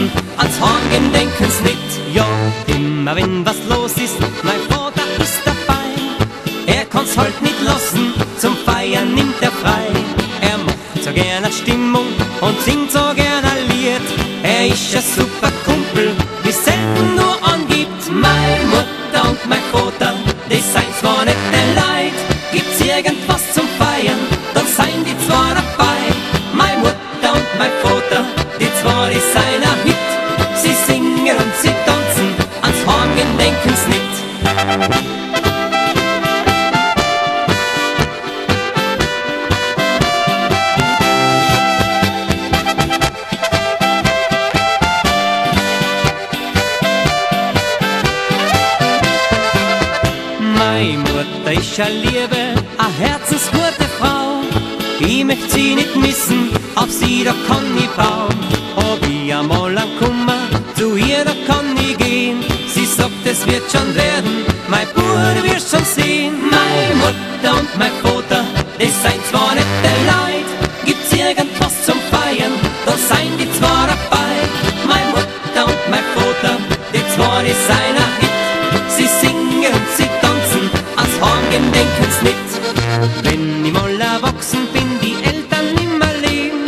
tanzen, ans Heimgehen denken's nicht. Ja, immer wenn was los ist, mein Vater ist dabei. Er kann's halt nicht lassen, zum Feiern nimmt er frei. Er macht so gern eine Stimmung und singt so gern ein Lied. Er ist ein super Kumpel, wie selten nur angibt. Meine Mutter und mein Vater, die seien zwar nette Leid. Gibt's irgendwas zum Feiern, dann seien die zwar dabei. Meine Mutter und mein Vater, die zwei, die seien ein Hit. Sie singen und sie tanzen, ans Heimgehen denken's nicht. Meine Mutter ist eine Liebe, eine herzensgute Frau. Ich möcht sie nicht missen, auf sie da kann ich bauen. Ob ich einmal am Kummer zu ihr da kann ich gehen. Sie sagt, es wird schon werden, mein Bruder wird schon sehen. Meine Mutter und mein Vater, die seien zwar nette Leid. Gibt's irgendwas zum Feiern, dann seien die zwar dabei. Meine Mutter und mein Vater, die zwei, die seien ein Hit. Sie singen und sie tanzen, ans Heimgehen denken's nicht. Wenn ich mal erwachsen bin, die Eltern nimmer leben,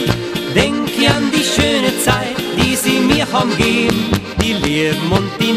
denk ich an die schöne Zeit, die sie mir haben gegeben. Die Lieben und die